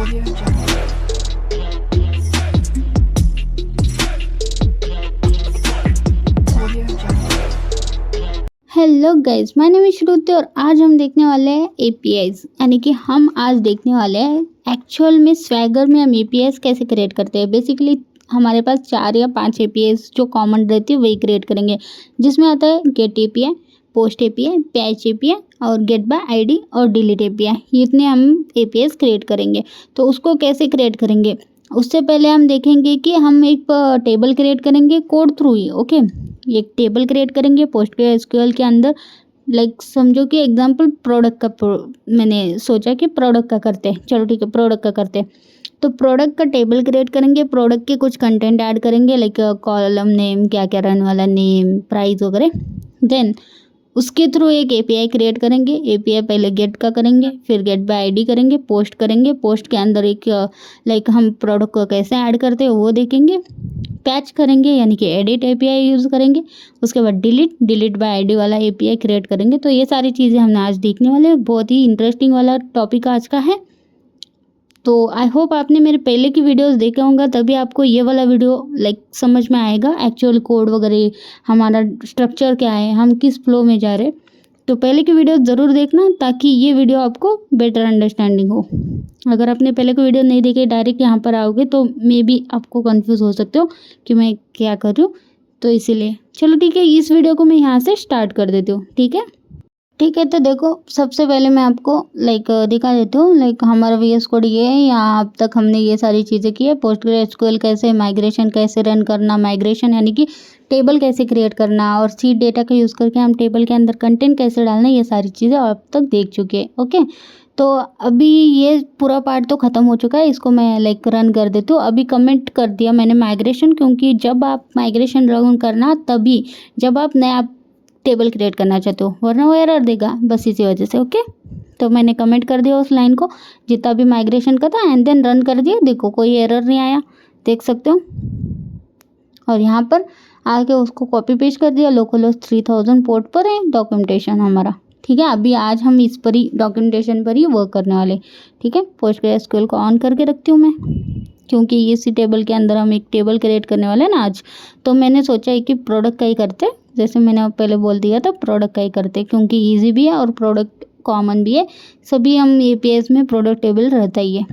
Audio Jungle. Audio Jungle. Hello guys, my name is Shruti और आज हम देखने वाले हैं एपीआईज। यानी कि हम आज देखने वाले हैं एक्चुअल में स्वैगर में हम एपीआईज कैसे क्रिएट करते हैं। बेसिकली हमारे पास 4 या 5 एपीआईज जो कॉमन रहती है वही क्रिएट करेंगे, जिसमें आता है get API, post API, patch API और गेट बाय आईडी और डिलीट एपीआई। ये इतने हम एपीआईज क्रिएट करेंगे। तो उसको कैसे क्रिएट करेंगे उससे पहले हम देखेंगे कि हम एक टेबल क्रिएट करेंगे कोड थ्रू ही। ओके, एक टेबल क्रिएट करेंगे पोस्टग्रेसक्यूएल के अंदर। लाइक समझो कि एग्जांपल प्रोडक्ट का मैंने सोचा कि प्रोडक्ट का करते हैं। चलो ठीक है, प्रोडक्ट का करते हैं। तो प्रोडक्ट का टेबल क्रिएट करेंगे, प्रोडक्ट के कुछ कंटेंट ऐड करेंगे लाइक कॉलम नेम, क्या क्या रहने वाला, नेम, प्राइस वगैरह। देन उसके थ्रू एक एपीआई क्रिएट करेंगे। एपीआई पहले गेट का करेंगे, फिर गेट बाय आईडी करेंगे, पोस्ट करेंगे। पोस्ट के अंदर एक लाइक हम प्रोडक्ट को कैसे ऐड करते हैं वो देखेंगे। पैच करेंगे यानी कि एडिट एपीआई यूज़ करेंगे। उसके बाद डिलीट बाय आईडी वाला एपीआई क्रिएट करेंगे। तो ये सारी चीज़ें हमने आज देखने वाले हैं। बहुत ही इंटरेस्टिंग वाला टॉपिक आज का है। तो आई होप आपने मेरे पहले की वीडियोस देखे होंगे, तभी आपको ये वाला वीडियो लाइक समझ में आएगा एक्चुअल कोड वगैरह, हमारा स्ट्रक्चर क्या है, हम किस फ्लो में जा रहे हैं। तो पहले की वीडियो ज़रूर देखना ताकि ये वीडियो आपको बेटर अंडरस्टैंडिंग हो। अगर आपने पहले की वीडियो नहीं देखी, डायरेक्ट यहाँ पर आओगे तो मे बी आपको कंफ्यूज हो सकते हो कि मैं क्या कर रही हूँ। तो इसीलिए चलो ठीक है, इस वीडियो को मैं यहाँ से स्टार्ट कर देती हूँ। ठीक है, तो देखो सबसे पहले मैं आपको लाइक दिखा देती हूँ। लाइक हमारा वीएस कोड ये है। यहाँ अब तक हमने ये सारी चीज़ें की है। पोस्टग्रेसक्यूएल कैसे, माइग्रेशन कैसे रन करना, माइग्रेशन यानी कि टेबल कैसे क्रिएट करना, और सीड डेटा का यूज़ करके हम टेबल के अंदर कंटेंट कैसे डालना, ये सारी चीज़ें अब तक देख चुके हैं। ओके, तो अभी ये पूरा पार्ट तो ख़त्म हो चुका है। इसको मैं लाइक रन कर देती हूँ। अभी कमेंट कर दिया मैंने माइग्रेशन, क्योंकि जब आप माइग्रेशन रन करना तभी जब आप नया टेबल क्रिएट करना चाहते हो, वरना वो एरर देगा, बस इसी वजह से। ओके, तो मैंने कमेंट कर दिया उस लाइन को जितना भी माइग्रेशन का था, एंड देन रन कर दिया। देखो कोई एरर नहीं आया, देख सकते हो। और यहाँ पर आके उसको कॉपी पेस्ट कर दिया। लोकलहोस्ट 3000 पोर्ट पर है डॉक्यूमेंटेशन हमारा। ठीक है, अभी आज हम इस पर ही डॉक्यूमेंटेशन पर ही वर्क करने वाले। ठीक है, पोस्टग्रेसक्यूएल को ऑन करके रखती हूँ मैं, क्योंकि इसी टेबल के अंदर हम एक टेबल क्रिएट करने वाले हैं ना आज। तो मैंने सोचा है कि प्रोडक्ट का ही करते, जैसे मैंने पहले बोल दिया था प्रोडक्ट का ही करते, क्योंकि इजी भी है और प्रोडक्ट कॉमन भी है। सभी हम एपीआईज में प्रोडक्ट टेबल रहता ही है।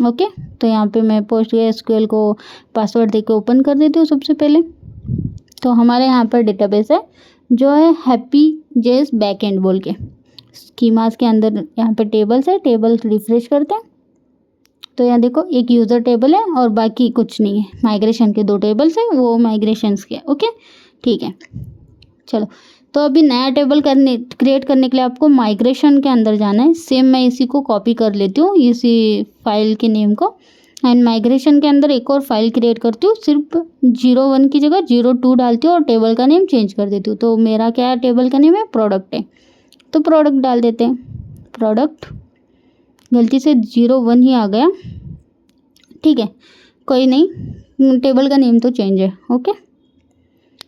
ओके, तो यहाँ पे मैं पोस्टग्रेसक्यूएल को पासवर्ड देके ओपन कर देती हूँ सबसे पहले। तो हमारे यहाँ पर डेटाबेस है जो है हैप्पी जेस बैकएंड बोल के। स्कीमास के अंदर यहाँ पे टेबल्स है। टेबल रिफ्रेश करते हैं तो यहाँ देखो एक यूज़र टेबल है और बाकी कुछ नहीं है। माइग्रेशन के 2 टेबल्स है, वो माइग्रेशंस के। ओके ठीक है, चलो। तो अभी नया टेबल क्रिएट करने के लिए आपको माइग्रेशन के अंदर जाना है। सेम मैं इसी को कॉपी कर लेती हूँ, इसी फाइल के नेम को, एंड माइग्रेशन के अंदर एक और फाइल क्रिएट करती हूँ। सिर्फ 01 की जगह 02 डालती हूँ और टेबल का नेम चेंज कर देती हूँ। तो मेरा क्या है, टेबल का नेम है प्रोडक्ट है, तो प्रोडक्ट डाल देते हैं। प्रोडक्ट, गलती से 01 ही आ गया। ठीक है, कोई नहीं, टेबल का नेम तो चेंज है। ओके,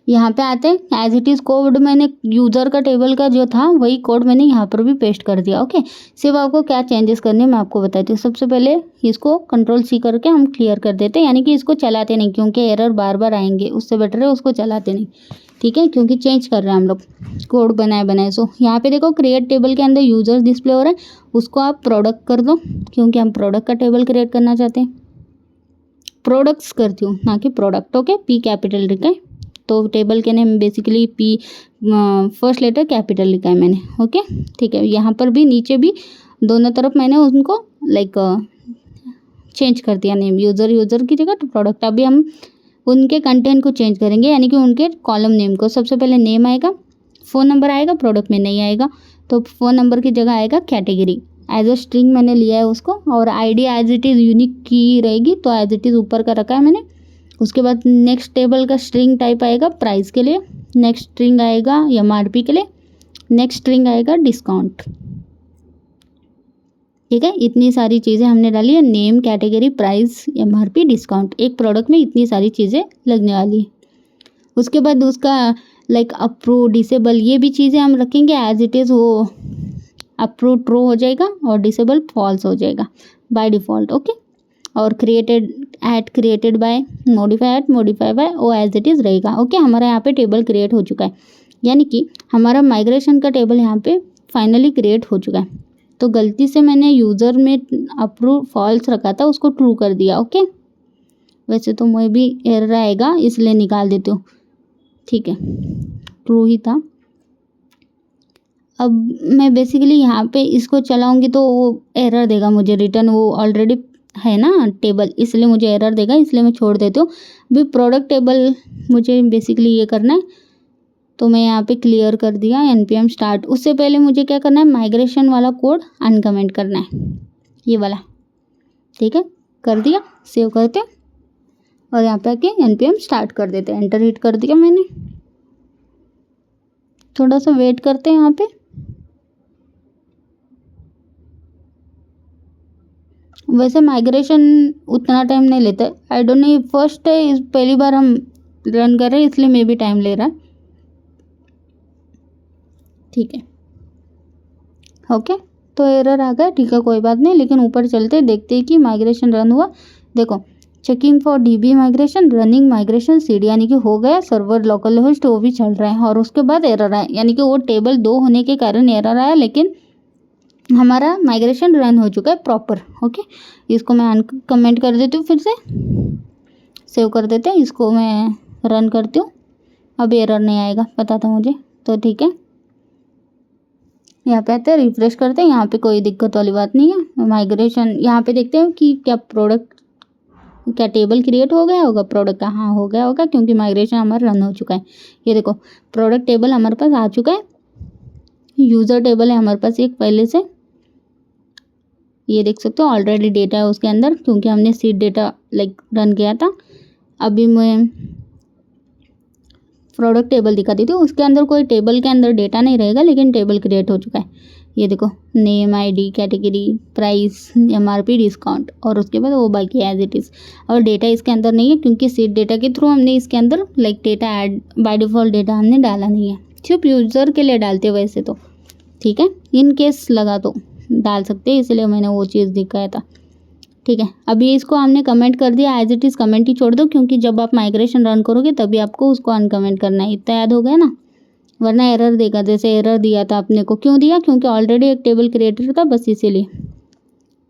यहाँ पे आते हैं। एज इट इज़ कोड मैंने यूज़र का टेबल का जो था वही कोड मैंने यहाँ पर भी पेस्ट कर दिया। ओके, सिर्फ आपको क्या चेंजेस करने मैं आपको बताती हूँ। सबसे पहले इसको Ctrl+C करके हम क्लियर कर देते हैं, यानी कि इसको चलाते नहीं, क्योंकि एरर बार बार आएंगे। उससे बेटर है उसको चलाते नहीं। ठीक है, क्योंकि चेंज कर रहे हैं हम लोग कोड बनाए। सो यहाँ पे देखो क्रिएट टेबल के अंदर यूजर्स डिस्प्ले हो रहा है, उसको आप प्रोडक्ट कर दो, क्योंकि हम प्रोडक्ट का टेबल क्रिएट करना चाहते हैं। प्रोडक्ट्स करती हूँ ना कि प्रोडक्ट। ओके, P कैपिटल लिखा है, तो टेबल के name basically P first letter capital लिखा है मैंने। ओके ठीक है, यहाँ पर भी नीचे भी दोनों तरफ मैंने उनको लाइक चेंज कर दिया नेम। यूज़र की जगह तो प्रोडक्ट। अभी हम उनके कंटेंट को चेंज करेंगे, यानी कि उनके कॉलम नेम को। सबसे पहले नेम आएगा, फ़ोन नंबर आएगा, प्रोडक्ट में नहीं आएगा तो फ़ोन नंबर की जगह आएगा कैटेगरी। एज अ स्ट्रिंग मैंने लिया है उसको, और ID as it is unique की रहेगी, तो एज इट इज़ ऊपर का रखा है मैंने। उसके बाद नेक्स्ट टेबल का स्ट्रिंग टाइप आएगा प्राइस के लिए, नेक्स्ट स्ट्रिंग आएगा एमआरपी के लिए, नेक्स्ट स्ट्रिंग आएगा डिस्काउंट। ठीक है, इतनी सारी चीज़ें हमने डाली है। Name, category, price, MRP, discount. एक प्रोडक्ट में इतनी सारी चीज़ें लगने वाली है। उसके बाद उसका लाइक अप्रूव, डिसेबल, ये भी चीज़ें हम रखेंगे एज इट इज़। वो अप्रूव ट्रू हो जाएगा और डिसेबल फॉल्स हो जाएगा बाय डिफ़ॉल्ट। ओके, और created at created by modify at modify by oh as it is रहेगा। ओके, हमारा यहाँ पे टेबल क्रिएट हो चुका है, यानी कि हमारा माइग्रेशन का टेबल यहाँ पे फाइनली क्रिएट हो चुका है। तो गलती से मैंने यूज़र में अप्रूव फॉल्स रखा था, उसको ट्रू कर दिया। ओके, वैसे तो मैं भी एरर आएगा इसलिए निकाल देती हूँ, ठीक है, ट्रू ही था। अब मैं बेसिकली यहाँ पे इसको चलाऊँगी तो वो एरर देगा मुझे रिटर्न, वो ऑलरेडी है ना टेबल, इसलिए मुझे एरर देगा, इसलिए मैं छोड़ देती हूँ। अभी प्रोडक्ट टेबल मुझे बेसिकली ये करना है, तो मैं यहाँ पे क्लियर कर दिया npm स्टार्ट। उससे पहले मुझे क्या करना है, माइग्रेशन वाला कोड अनकमेंट करना है, ये वाला, ठीक है, कर दिया। सेव करते हैं और यहाँ पे आके npm स्टार्ट कर देते हैं। एंटर हिट कर दिया मैंने, थोड़ा सा वेट करते हैं यहाँ पे। वैसे माइग्रेशन उतना टाइम नहीं लेता है, आई डोंट नो, फर्स्ट है, इस पहली बार हम रन कर रहे हैं इसलिए मे भी टाइम ले रहा है, ठीक है। ओके, तो एरर आ गया, ठीक है, कोई बात नहीं, लेकिन ऊपर चलते देखते हैं कि माइग्रेशन रन हुआ। देखो, checking for dB migration, running migration CD, यानी कि हो गया। सर्वर लोकल होस्ट वो भी चल रहा है, और उसके बाद एरर आया, यानी कि वो टेबल 2 होने के कारण एरर आया, लेकिन हमारा माइग्रेशन रन हो चुका है प्रॉपर। ओके, इसको मैं अनकमेंट कर देती हूँ, फिर से सेव कर देते हैं, इसको मैं रन करती हूँ। अब एरर नहीं आएगा, पता था मुझे, तो ठीक है। यहाँ पे आते हैं, रिफ्रेश करते हैं, यहाँ पे कोई दिक्कत वाली बात नहीं है। माइग्रेशन यहाँ पे देखते हैं कि क्या टेबल क्रिएट हो गया होगा प्रोडक्ट का, हाँ हो गया होगा, क्योंकि माइग्रेशन हमारा रन हो चुका है। ये देखो, प्रोडक्ट टेबल हमारे पास आ चुका है, यूज़र टेबल है हमारे पास एक पहले से, ये देख सकते हो, ऑलरेडी डेटा है उसके अंदर, क्योंकि हमने सीड डेटा रन किया था। अभी मैं प्रोडक्ट टेबल दिखा दी थी, उसके अंदर कोई टेबल के अंदर डेटा नहीं रहेगा, लेकिन टेबल क्रिएट हो चुका है। ये देखो, name, ID, category, price, MRP, discount, और उसके बाद वो बाकी एज इट इज़। और डेटा इसके अंदर नहीं है, क्योंकि सीड डेटा के थ्रू हमने इसके अंदर data add, by default data हमने डाला नहीं है, सिर्फ यूज़र के लिए डालते हैं वैसे तो, ठीक है, इन केस लगा तो डाल सकते हैं, इसलिए मैंने वो चीज़ दिखाया था, ठीक है। अभी इसको हमने कमेंट कर दिया, एज इट इज़ कमेंट ही छोड़ दो, क्योंकि जब आप माइग्रेशन रन करोगे तभी आपको उसको अनकमेंट करना है, इतना याद हो गया ना, वरना एरर देगा। जैसे एरर दिया था अपने को, क्यों दिया, क्योंकि ऑलरेडी एक टेबल क्रिएटर था, बस इसीलिए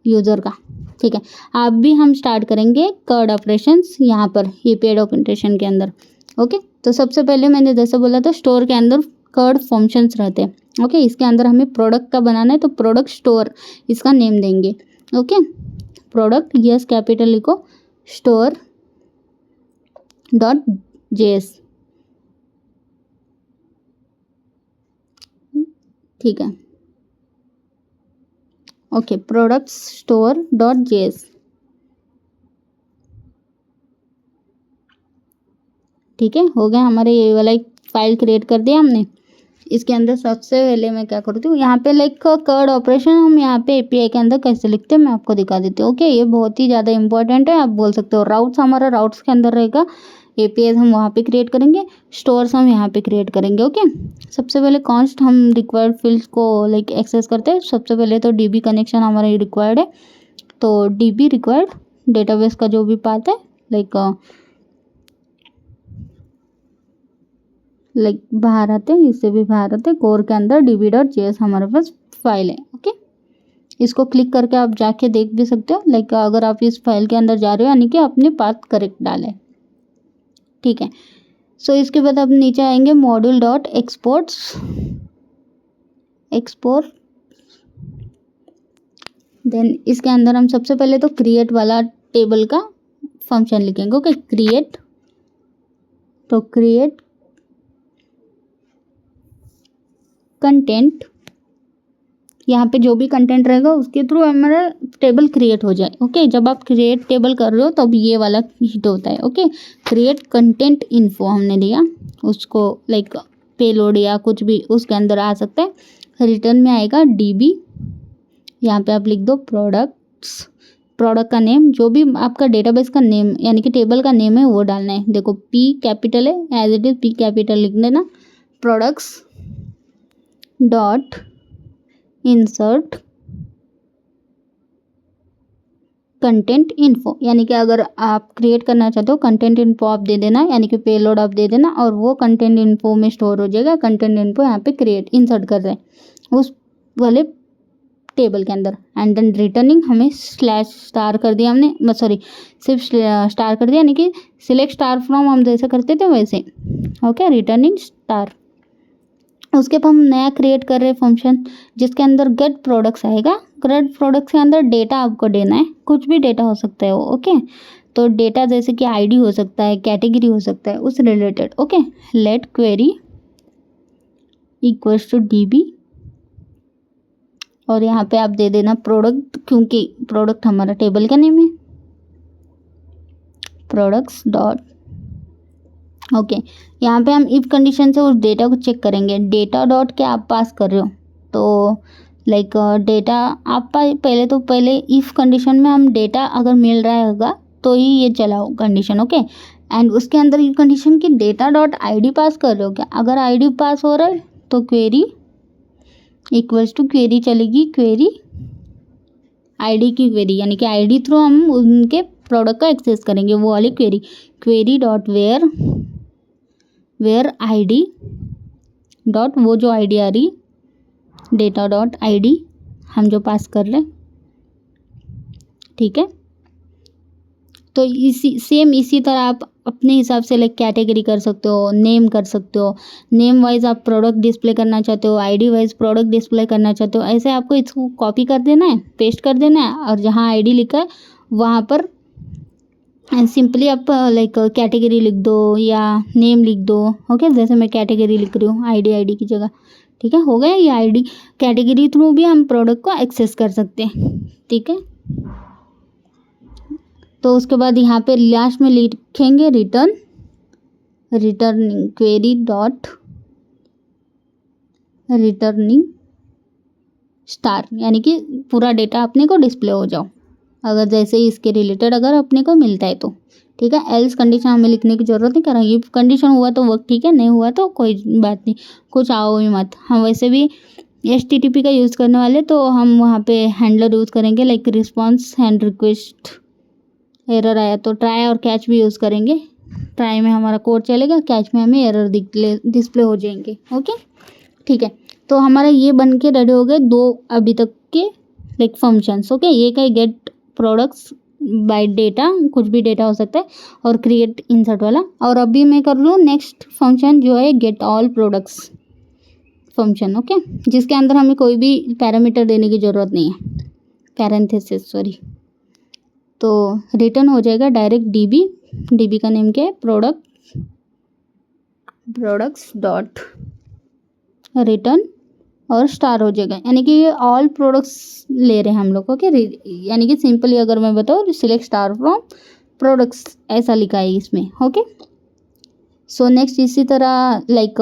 यूज़र का, ठीक है। अब भी हम स्टार्ट करेंगे कर्ड ऑपरेशंस यहाँ पर एपीआई डॉक्यूमेंटेशन के अंदर। ओके, तो सबसे पहले मैंने जैसे बोला था, स्टोर के अंदर कर्ड फंक्शंस रहते हैं। ओके, इसके अंदर हमें प्रोडक्ट का बनाना है, तो प्रोडक्ट स्टोर इसका नेम देंगे। ओके, प्रोडक्ट, यस कैपिटल लिखो, स्टोर डॉट जेएस, ठीक है। Okay, product store dot JS, ठीक है, हो गया। हमारे ये वाला एक फाइल क्रिएट कर दिया हमने। इसके अंदर सबसे पहले मैं क्या करती हूँ, यहाँ पे कर्ड ऑपरेशन हम यहाँ पे एपीआई के अंदर कैसे लिखते हैं मैं आपको दिखा देती हूँ। ओके, ये बहुत ही ज़्यादा इंपॉर्टेंट है, आप बोल सकते हो। राउट्स, हमारा राउट्स के अंदर रहेगा, एपीआई हम वहाँ पे क्रिएट करेंगे, स्टोर्स हम यहाँ पे क्रिएट करेंगे। ओके, सबसे पहले कॉन्स्ट हम रिक्वायर्ड फील्ड्स को एक्सेस करते हैं। सबसे पहले तो डीबी कनेक्शन हमारा रिक्वायर्ड है, तो डीबी रिक्वायर्ड डेटाबेस का जो भी पार्ट है, बाहर आते हैं, इससे भी बाहर आते हैं, कोर के अंदर db.js हमारे पास फाइल है। ओके, इसको क्लिक करके आप जाके देख भी सकते हो, अगर आप इस फाइल के अंदर जा रहे हो, यानी कि आपने पाथ करेक्ट डाला है, ठीक है। सो इसके बाद आप नीचे आएंगे, मॉड्यूल डॉट एक्सपोर्ट, देन इसके अंदर हम सबसे पहले तो क्रिएट वाला टेबल का फंक्शन लिखेंगे। ओके, क्रिएट, तो क्रिएट कंटेंट, यहाँ पे जो भी कंटेंट रहेगा उसके थ्रू हमारा टेबल क्रिएट हो जाए। ओके, जब आप क्रिएट टेबल कर रहे हो तब ये वाला हिट होता है। ओके, क्रिएट कंटेंट इन्फो हमने दिया उसको, पेलोड या कुछ भी उसके अंदर आ सकता है। रिटर्न में आएगा डीबी, यहाँ पे आप लिख दो प्रोडक्ट्स, प्रोडक्ट का नेम, जो भी आपका डेटाबेस का नेम यानी कि टेबल का नेम है वो डालना है। देखो, पी कैपिटल है, as it is P capital लिख देना, products dot insert content info, यानी कि अगर आप क्रिएट करना चाहते हो कंटेंट इन्फो आप दे देना, यानी कि पेलोड आप दे देना और वो कंटेंट इन्फो में स्टोर हो जाएगा। कंटेंट इन्फो यहाँ पे क्रिएट इंसर्ट कर रहे हैं उस वाले टेबल के अंदर। एंड देन रिटर्निंग हमें स्लैश स्टार कर दिया हमने, सॉरी सिर्फ स्टार कर दिया, यानी कि सिलेक्ट स्टार फ्रॉम हम जैसे करते थे वैसे। Okay, returning star. उसके बाद हम नया क्रिएट कर रहे हैं फंक्शन जिसके अंदर गेट प्रोडक्ट्स आएगा। गेट प्रोडक्ट्स के अंदर डेटा आपको देना है, कुछ भी डेटा हो सकता है वो। ओके, तो डेटा जैसे कि आईडी हो सकता है, कैटेगरी हो सकता है, उस related. Okay, let query equals to DB और यहाँ पे आप दे देना प्रोडक्ट, क्योंकि प्रोडक्ट हमारा टेबल का नेम है, प्रोडक्ट्स डॉट। ओके, यहाँ पे हम इफ कंडीशन से उस डेटा को चेक करेंगे। डेटा डॉट क्या आप पास कर रहे हो, तो लाइक डेटा आप पहले इफ कंडीशन में हम डेटा अगर मिल रहा होगा तो ही ये चलाओ कंडीशन। ओके, एंड उसके अंदर ये कंडीशन की डेटा डॉट ID पास कर रहे हो क्या। अगर ID पास हो रहा है तो क्वेरी इक्वल्स टू क्वेरी चलेगी, क्वेरी ID की क्वेरी, यानी कि ID थ्रू हम उनके प्रोडक्ट का एक्सेस करेंगे, वो वाली query. Query dot where ID dot, वो जो ID आ रही डेटा डॉट ID हम जो पास कर रहे हैं, ठीक है। तो इसी तरह आप अपने हिसाब से लाइक कैटेगरी कर सकते हो, नेम कर सकते हो। नेम वाइज आप प्रोडक्ट डिस्प्ले करना चाहते हो, ID वाइज प्रोडक्ट डिस्प्ले करना चाहते हो, ऐसे आपको इसको कॉपी कर देना है, पेस्ट कर देना है और जहाँ ID लिखा है वहाँ पर सिंपली आप लाइक कैटेगरी लिख दो या नेम लिख दो। ओके, जैसे मैं कैटेगरी लिख रही हूँ ID की जगह, ठीक है, हो गया। ये ID कैटेगरी थ्रू भी हम प्रोडक्ट को एक्सेस कर सकते हैं, ठीक है। तो उसके बाद यहाँ पे लास्ट में लिखेंगे returning query dot returning star, यानी कि पूरा डेटा अपने को डिस्प्ले हो जाओ अगर जैसे ही इसके रिलेटेड अगर अपने को मिलता है तो, ठीक है। एल्स कंडीशन हमें लिखने की ज़रूरत नहीं करेंगे, इफ कंडीशन हुआ तो वर्क, ठीक है, नहीं हुआ तो कोई बात नहीं, कुछ आओ ही मत। हम वैसे भी HTTP का यूज़ करने वाले तो हम वहाँ पे हैंडलर यूज़ करेंगे, like response and request. Error आया तो ट्राई और कैच भी यूज़ करेंगे। ट्राई में हमारा कोड चलेगा, कैच में हमें एरर डिस्प्ले हो जाएंगे। ओके, ठीक है। तो हमारा ये बन के रेडी हो गए 2 अभी तक के लाइक फंक्शंस। ओके, ये का गेट प्रोडक्ट्स बाय डेटा, कुछ भी डेटा हो सकता है, और क्रिएट इंसर्ट वाला। और अभी मैं कर लूँ नेक्स्ट फंक्शन जो है gate all products function. Okay, जिसके अंदर हमें कोई भी पैरामीटर देने की ज़रूरत नहीं है, पैरेंथेसिस सॉरी। तो रिटर्न हो जाएगा डायरेक्ट DB का नेम क्या है, प्रोडक्ट्स डॉट रिटर्न और स्टार हो जाएगा, यानी कि ये ऑल प्रोडक्ट्स ले रहे हैं हम लोग। ओके, यानी कि सिंपली अगर मैं बताऊँ सिलेक्ट स्टार फ्रॉम प्रोडक्ट्स ऐसा लिखा है इसमें। ओके, सो नेक्स्ट इसी तरह लाइक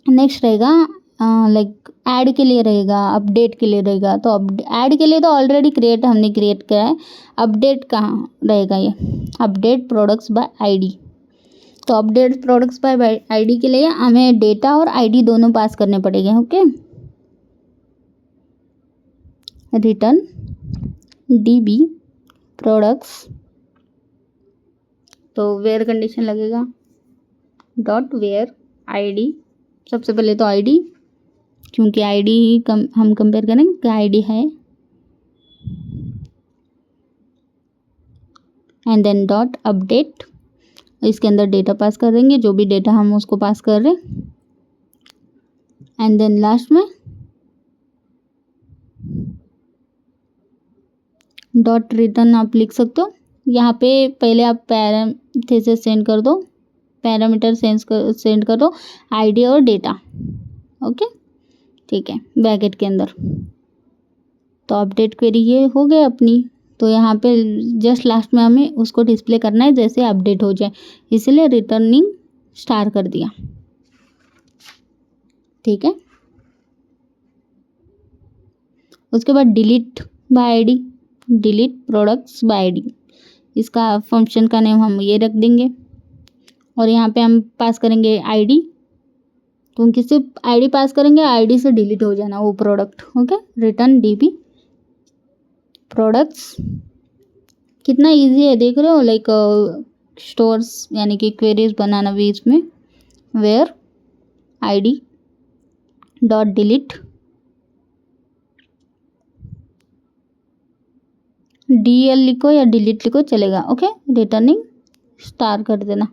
नेक्स्ट रहेगा लाइक ऐड के लिए रहेगा, अपडेट के लिए रहेगा। तो ऐड के लिए तो ऑलरेडी हमने क्रिएट किया है, अपडेट कहाँ रहेगा, ये अपडेट प्रोडक्ट्स बाय ID। तो अपडेट प्रोडक्ट्स बाय ID के लिए हमें डेटा और ID दोनों पास करने पड़ेंगे। ओके, रिटर्न DB प्रोडक्ट्स, तो वेयर कंडीशन लगेगा डॉट वेयर ID। सबसे पहले तो ID, क्योंकि ID ही हम कंपेयर करेंगे कि ID है, एंड देन डॉट अपडेट, इसके अंदर डेटा पास कर देंगे, जो भी डेटा हम उसको पास कर रहे हैं। एंड देन लास्ट में डॉट रिटर्न आप लिख सकते हो। यहाँ पे पहले आप पैरामीटर सेंड कर दो, सेंड कर दो ID और डेटा। ओके, ठीक है, ब्रैकेट के अंदर। तो अपडेट क्वेरी ये हो गई अपनी। तो यहाँ पे जस्ट लास्ट में हमें उसको डिस्प्ले करना है जैसे अपडेट हो जाए, इसलिए रिटर्निंग स्टार कर दिया, ठीक है। उसके बाद delete by ID, delete products by ID, इसका फंक्शन का नेम हम ये रख देंगे और यहाँ पे हम पास करेंगे ID, क्योंकि सिर्फ ID पास करेंगे, ID से डिलीट हो जाना वो product. Okay, return DB products कितना इजी है, देख रहे हो, लाइक स्टोर्स यानी कि क्वेरीज बनाना भी इसमें। Where ID dot delete DL लिखो या डिलीट लिखो चलेगा। ओके, रिटर्निंग स्टार कर देना।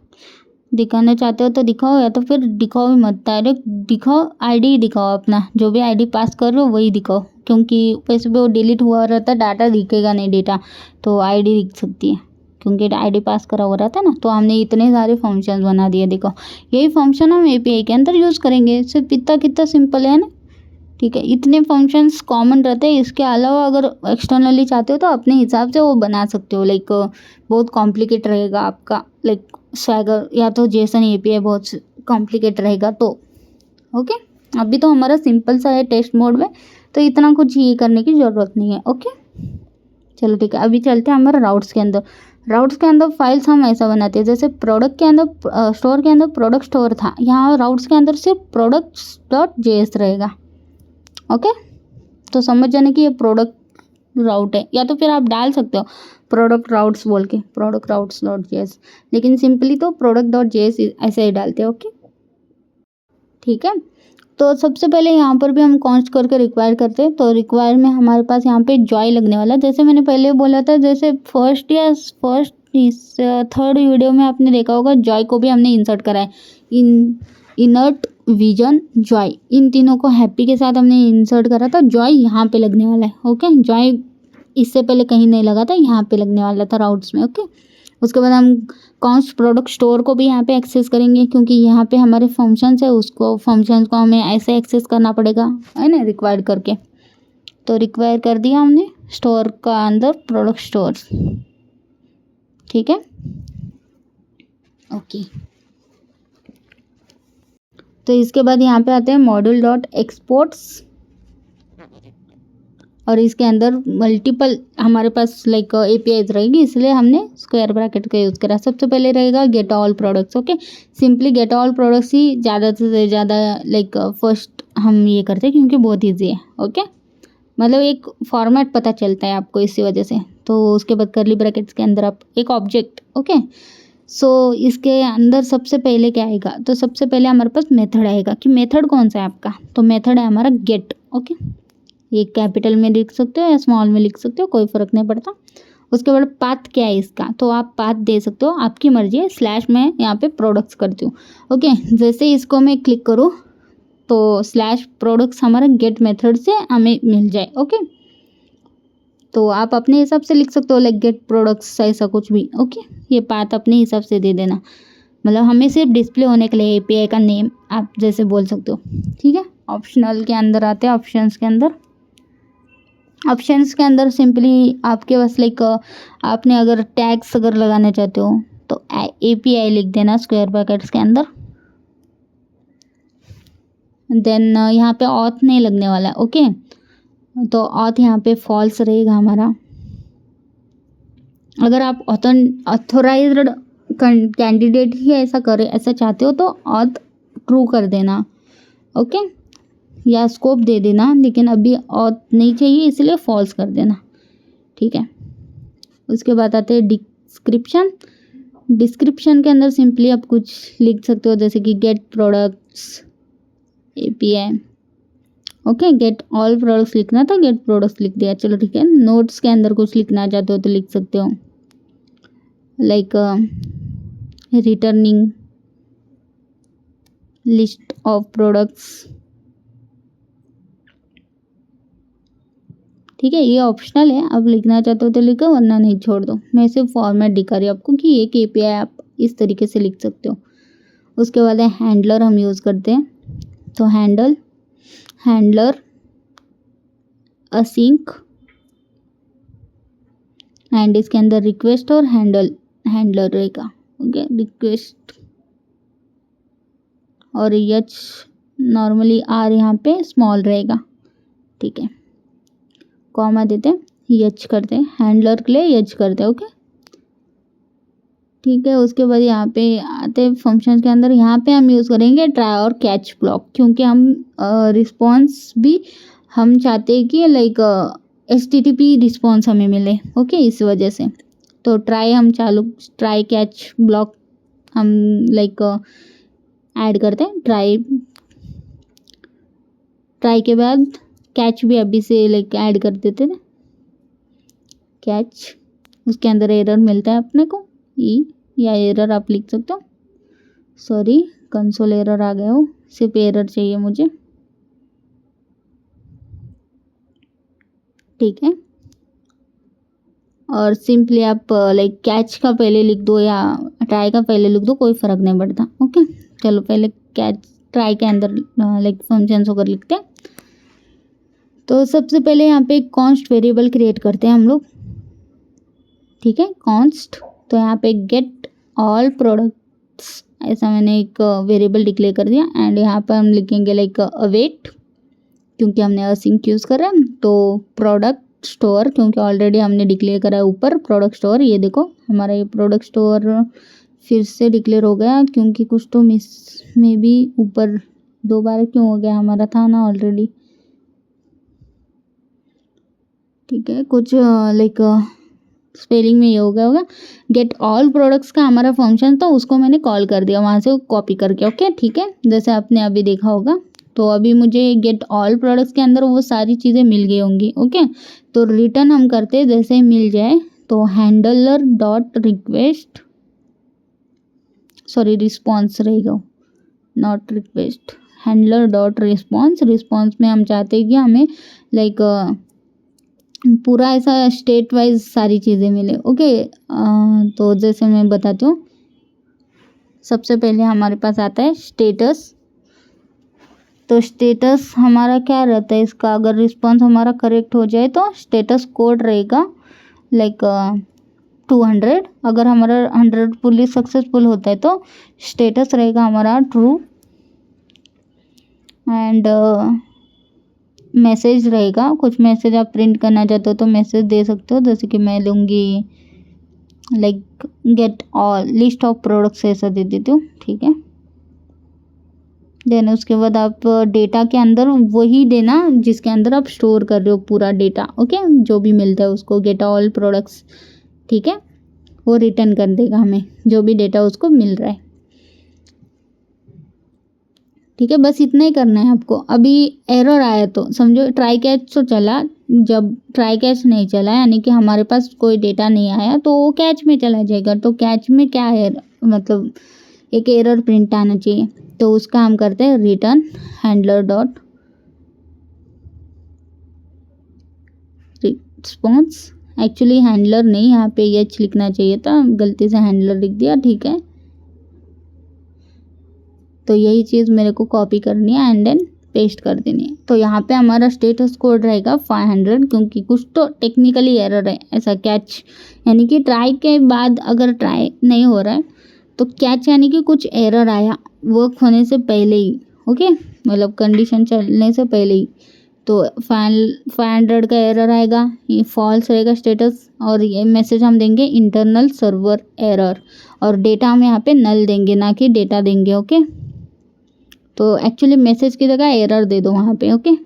दिखाना चाहते हो तो दिखाओ, या तो फिर दिखाओ भी मत, डायरेक्ट दिखाओ, आईडी दिखाओ अपना, जो भी आईडी पास कर रहे हो वही दिखाओ, क्योंकि वैसे भी वो डिलीट हुआ रहता है, डाटा दिखेगा नहीं, डेटा तो आईडी दिख सकती है, क्योंकि आईडी पास करा हुआ रहता है ना। तो हमने इतने सारे फंक्शन बना दिए, देखो यही फंक्शन हम API के अंदर यूज़ करेंगे। सिर्फ इतना कितना सिंपल है ना, ठीक है। इतने फंक्शंस कॉमन रहते हैं, इसके अलावा अगर एक्सटर्नली चाहते हो तो अपने हिसाब से वो बना सकते हो। लाइक बहुत कॉम्प्लिकेट रहेगा आपका, लाइक स्वैगर या तो जेसन API बहुत कॉम्प्लिकेट रहेगा तो। ओके, अभी तो हमारा सिंपल सा है टेस्ट मोड में, तो इतना कुछ ये करने की ज़रूरत नहीं है। ओके चलो ठीक है, अभी चलते हैं हमारे राउट्स के अंदर। राउट्स के अंदर फाइल्स हम ऐसा बनाते हैं, जैसे प्रोडक्ट के अंदर स्टोर के अंदर प्रोडक्ट स्टोर था, यहाँ राउट्स के अंदर सिर्फ products.js रहेगा। ओके, तो समझ जाने कि ये प्रोडक्ट राउट है, या तो फिर आप डाल सकते हो प्रोडक्ट राउट्स बोल के, प्रोडक्ट राउट्स डॉट जेएस, लेकिन सिंपली तो प्रोडक्ट डॉट जेएस ऐसे ही डालते हैं। ओके ठीक है, तो सबसे पहले यहाँ पर भी हम कॉन्स्ट करके रिक्वायर करते हैं। तो रिक्वायर में हमारे पास यहाँ पे जॉय लगने वाला है, जैसे मैंने पहले बोला था, जैसे फर्स्ट थर्ड वीडियो में आपने देखा होगा, जॉय को भी हमने इंसर्ट करा है। इनर्ट विजन जॉय, इन तीनों को हैप्पी के साथ हमने इंसर्ट करा था। जॉय यहाँ पे लगने वाला है। ओके, जॉय इससे पहले कहीं नहीं लगा था, यहाँ पे लगने वाला था राउट्स में। ओके, उसके बाद हम कॉन्स्ट प्रोडक्ट स्टोर को भी यहाँ पे एक्सेस करेंगे, क्योंकि यहाँ पे हमारे फंक्शंस है, उसको फंक्शंस को हमें ऐसे एक्सेस करना पड़ेगा, है ना, रिक्वायर करके। तो रिक्वायर कर दिया हमने स्टोर का अंदर प्रोडक्ट स्टोर। ठीक है, ओके। तो इसके बाद यहाँ पे आते हैं मॉड्यूल डॉट एक्सपोर्ट्स, और इसके अंदर मल्टीपल हमारे पास लाइक APIs रहेगी, इसलिए हमने स्क्वायर ब्रैकेट का यूज़ करा। सबसे पहले रहेगा get all products. Okay, simply get all products ही ज़्यादा से ज़्यादा लाइक फर्स्ट हम ये करते हैं, क्योंकि बहुत ईजी है। ओके, मतलब एक फॉर्मेट पता चलता है आपको इसी वजह से। तो उसके बाद करली ब्रैकेट्स के अंदर आप एक ऑब्जेक्ट। ओके, सो इसके अंदर सबसे पहले क्या आएगा, तो सबसे पहले हमारे पास मेथड आएगा, कि मेथड कौन सा है आपका, तो मेथड है हमारा गेट। ओके, ये कैपिटल में लिख सकते हो या स्मॉल में लिख सकते हो, कोई फ़र्क नहीं पड़ता। उसके बाद पाथ क्या है इसका, तो आप पाथ दे सकते हो, आपकी मर्जी है। स्लैश में यहाँ पे प्रोडक्ट्स करती हूँ। ओके, जैसे इसको मैं क्लिक करूँ तो स्लैश प्रोडक्ट्स हमारा गेट मेथड से हमें मिल जाए। ओके, तो आप अपने हिसाब से लिख सकते हो, लाइक गेट प्रोडक्ट्स ऐसा कुछ भी। ओके, ये पाथ अपने हिसाब से दे देना, मतलब हमें सिर्फ डिस्प्ले होने के लिए API का नेम आप जैसे बोल सकते हो। ठीक है, ऑप्शनल के अंदर आते हैं, ऑप्शंस के अंदर। ऑप्शंस के अंदर सिंपली आपके पास लाइक आपने अगर टैग्स अगर लगाना चाहते हो तो API लिख देना स्क्वायर ब्रैकेट्स के अंदर। देन यहाँ पे ऑथ नहीं लगने वाला है। ओके, तो ऑथ यहाँ पे फॉल्स रहेगा हमारा। अगर आप ऑथोराइज्ड कैंडिडेट ही ऐसा करे, ऐसा चाहते हो, तो ऑथ ट्रू कर देना। ओके, या स्कोप दे देना, लेकिन अभी ऑथ नहीं चाहिए इसलिए फॉल्स कर देना। ठीक है, उसके बाद आते हैं डिस्क्रिप्शन। डिस्क्रिप्शन के अंदर सिंपली आप कुछ लिख सकते हो, जैसे कि get products API। Okay, get all products लिखना था, गेट प्रोडक्ट्स लिख दिया, चलो ठीक है। नोट्स के अंदर कुछ लिखना चाहते हो तो लिख सकते हो, like returning list of products. ठीक है, ये ऑप्शनल है, आप लिखना चाहते हो तो लिखो, वरना नहीं छोड़ दो। मैं सिर्फ फॉर्मेट दिखा रही हूँ आपको कि एक API आप इस तरीके से लिख सकते हो। उसके बाद है हैंडलर हम यूज़ करते हैं, तो हैंडलर असिंक, एंड इसके अंदर रिक्वेस्ट और हैंडलर रहेगा। ओके, रिक्वेस्ट और H नॉर्मली R यहाँ पे स्मॉल रहेगा। ठीक है, कॉमा देते हैं, H करते हैं, हैंडलर के लिए H करते हैं। ओके, ठीक है। उसके बाद यहाँ पे आते हैं फंक्शन के अंदर, यहाँ पे हम यूज़ करेंगे ट्राई और कैच ब्लॉक, क्योंकि हम रिस्पॉन्स भी हम चाहते हैं कि लाइक HTTP रिस्पॉन्स हमें मिले। ओके, इस वजह से तो ट्राई कैच ब्लॉक हम लाइक ऐड करते हैं। ट्राई के बाद कैच भी अभी से लाइक ऐड कर देते थे। कैच, उसके अंदर एरर मिलता है अपने को या एरर आप लिख सकते हो। सॉरी, कंसोल एरर आ गया हो, सिर्फ एरर चाहिए मुझे, ठीक है। और सिंपली आप लाइक कैच का पहले लिख दो या ट्राई का पहले लिख दो, कोई फ़र्क नहीं पड़ता। ओके, चलो पहले कैच ट्राई के अंदर लाइक फंक्शंस वगैरह लिखते हैं। तो सबसे पहले यहाँ पे एक कॉन्स्ट वेरिएबल क्रिएट करते हैं हम लोग, ठीक है। कॉन्स्ट, तो यहाँ पे गेट ऑल प्रोडक्ट्स ऐसा मैंने एक वेरिएबल डिक्लेयर कर दिया। एंड यहाँ पर हम लिखेंगे लाइक अवेट, क्योंकि हमने असिंक यूज़ कर रहे हैं। तो प्रोडक्ट स्टोर, क्योंकि ऑलरेडी हमने डिक्लेयर करा है ऊपर प्रोडक्ट स्टोर। ये देखो हमारा ये प्रोडक्ट स्टोर फिर से डिक्लेयर हो गया, क्योंकि कुछ तो मिस में भी ऊपर 2 बार क्यों हो गया, हमारा था ना ऑलरेडी, ठीक है। कुछ लाइक स्पेलिंग में ये हो गया होगा। गेट ऑल प्रोडक्ट्स का हमारा फंक्शन था, उसको मैंने कॉल कर दिया वहाँ से कॉपी करके। ओके, ठीक है, जैसे आपने अभी देखा होगा। तो अभी मुझे गेट ऑल प्रोडक्ट्स के अंदर वो सारी चीज़ें मिल गई होंगी। ओके, तो रिटर्न हम करते हैं जैसे ही मिल जाए, तो handler dot request, sorry response रहेगा, not request, handler dot response. Response में हम चाहते हैं कि हमें लाइक पूरा ऐसा स्टेट वाइज सारी चीज़ें मिले। ओके, तो जैसे मैं बताती हूँ, सबसे पहले हमारे पास आता है स्टेटस। तो स्टेटस हमारा क्या रहता है इसका, अगर रिस्पॉन्स हमारा करेक्ट हो जाए तो स्टेटस कोड रहेगा लाइक 200। अगर हमारा 100 फुली सक्सेसफुल होता है तो स्टेटस रहेगा हमारा ट्रू। एंड मैसेज रहेगा, कुछ मैसेज आप प्रिंट करना चाहते हो तो मैसेज दे सकते हो, जैसे कि मैं लूँगी like get all list of products ऐसा दे देती हूँ, ठीक है। देन उसके बाद आप डेटा के अंदर वही देना जिसके अंदर आप स्टोर कर रहे हो पूरा डेटा। ओके, जो भी मिलता है उसको गेट ऑल प्रोडक्ट्स, ठीक है, वो रिटर्न कर देगा हमें जो भी डेटा उसको मिल रहा है, ठीक है। बस इतना ही करना है आपको। अभी एरर आया तो समझो ट्राई कैच तो चला, जब ट्राई कैच नहीं चला यानी कि हमारे पास कोई डेटा नहीं आया तो वो कैच में चला जाएगा। तो कैच में क्या है, मतलब एक एरर प्रिंट आना चाहिए, तो उसका हम करते हैं return handler dot response. Actually handler नहीं, यहाँ पे एच लिखना चाहिए था, गलती से हैंडलर लिख दिया, ठीक है। तो यही चीज़ मेरे को कॉपी करनी है एंड देन पेस्ट कर देनी है। तो यहाँ पे हमारा स्टेटस कोड रहेगा 500, क्योंकि कुछ तो टेक्निकली एरर है ऐसा कैच, यानी कि ट्राई के बाद अगर ट्राई नहीं हो रहा है तो कैच यानी कि कुछ एरर आया वर्क होने से पहले ही। ओके, मतलब कंडीशन चलने से पहले ही, तो 500 का एरर आएगा, ये फॉल्स रहेगा स्टेटस। और ये मैसेज हम देंगे इंटरनल सर्वर एरर, और डेटा हम यहाँ पे नल देंगे ना कि डेटा देंगे। ओके, तो एक्चुअली मैसेज की जगह एरर दे दो वहाँ पे। ओके,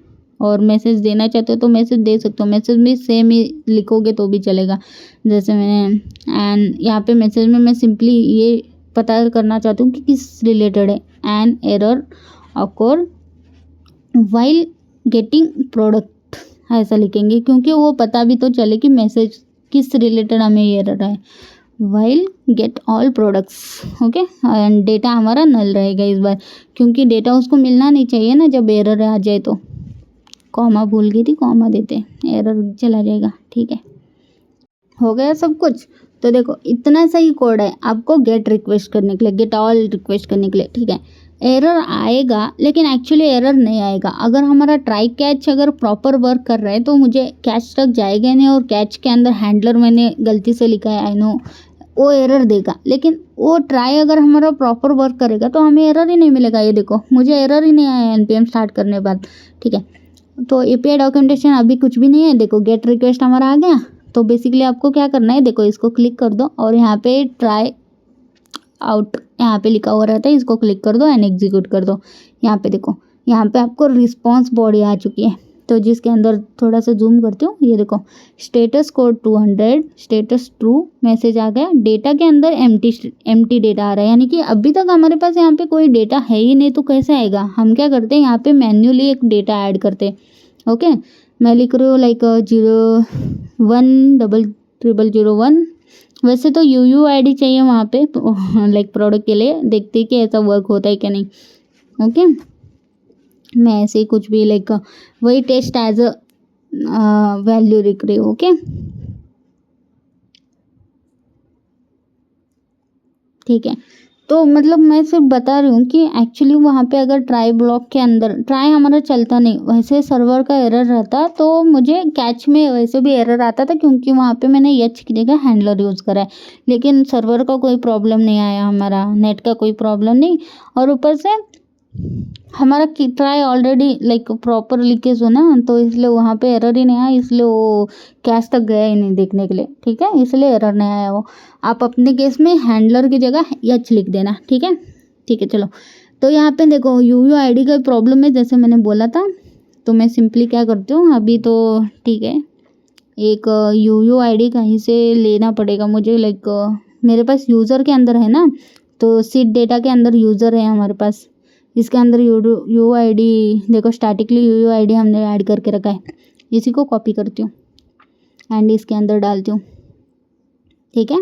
और मैसेज देना चाहते हो तो मैसेज दे सकते हो, मैसेज भी सेम ही लिखोगे तो भी चलेगा, जैसे मैंने। एंड यहाँ पे मैसेज में मैं सिंपली ये पता करना चाहती हूँ कि किस रिलेटेड है। An error occur while getting product ऐसा लिखेंगे, क्योंकि वो पता भी तो चले कि मैसेज किस रिलेटेड हमें ये एरर है। While gate all products, okay. And data हमारा नल रहेगा इस बार, क्योंकि डेटा उसको मिलना नहीं चाहिए ना जब एरर आ जाए तो। कॉमा भूल गई थी, कॉमा देते, एरर चला जाएगा, ठीक है। हो गया सब कुछ। तो देखो इतना सही कोड है आपको गेट रिक्वेस्ट करने के लिए, गेट ऑल रिक्वेस्ट करने के लिए, ठीक है। एरर आएगा लेकिन एक्चुअली एरर नहीं आएगा। अगर हमारा ट्राई कैच अगर प्रॉपर वर्क कर रहा है तो मुझे कैच तक जाएगा नहीं, और कैच के अंदर हैंडलर मैंने गलती से लिखा है, आई नो, वो एरर देगा। लेकिन वो ट्राई अगर हमारा प्रॉपर वर्क करेगा तो हमें एरर ही नहीं मिलेगा। ये देखो मुझे एरर ही नहीं आया एनपीएम स्टार्ट करने के बाद, ठीक है। तो एपीआई डॉक्यूमेंटेशन अभी कुछ भी नहीं है। देखो गेट रिक्वेस्ट हमारा आ गया। तो बेसिकली आपको क्या करना है, देखो इसको क्लिक कर दो और यहाँ पे ट्राई आउट यहाँ पे लिखा हुआ रहता है, इसको क्लिक कर दो एंड एग्जीक्यूट कर दो। यहाँ पे देखो, यहाँ पे आपको रिस्पॉन्स बॉडी आ चुकी है। तो जिसके अंदर थोड़ा सा जूम करती हूँ, ये देखो status code 200, status true, message आ गया। डेटा के अंदर एम्प्टी डेटा आ रहा है, यानी कि अभी तक हमारे पास यहाँ पे कोई डेटा है ही नहीं, तो कैसे आएगा। हम क्या करते हैं, यहाँ पे मैन्युअली एक डेटा ऐड करते हैं। ओके, मैं लिख रही हूँ लाइक 010001। वैसे तो UUID चाहिए वहाँ पे लाइक प्रोडक्ट के लिए, देखते कि ऐसा वर्क होता है कि नहीं। ओके, मैं ऐसे ही कुछ भी लाइक वही टेस्ट एज अ वैल्यू लिख रही हूँ। ओके, ठीक है। तो मतलब मैं सिर्फ बता रही हूँ कि एक्चुअली वहाँ पे अगर ट्राई ब्लॉक के अंदर ट्राई हमारा चलता नहीं, वैसे सर्वर का एरर रहता, तो मुझे कैच में वैसे भी एरर आता था, क्योंकि वहाँ पे मैंने एच की जगह हैंडलर यूज़ करा है। लेकिन सर्वर का कोई प्रॉब्लम नहीं आया, हमारा नेट का कोई प्रॉब्लम नहीं, और ऊपर से हमारा try already like proper leakage हो ना, तो इसलिए वहाँ पे एरर ही नहीं आया, इसलिए वो कैश तक गया ही नहीं देखने के लिए। ठीक है, इसलिए एरर नहीं आया वो। आप अपने केस में हैंडलर की जगह एच लिख देना। ठीक है, ठीक है, चलो। तो यहाँ पे देखो UUID का प्रॉब्लम है, जैसे मैंने बोला था। तो मैं सिंपली क्या करती हूँ अभी, तो ठीक है, एक UUID कहीं से लेना पड़ेगा मुझे, लाइक मेरे पास यूज़र के अंदर है ना, तो सीड डेटा के अंदर यूज़र है हमारे पास, इसके अंदर UUID देखो, स्टैटिकली UUID हमने ऐड करके रखा है। इसी को कॉपी करती हूँ एंड इसके अंदर डालती हूँ। ठीक है,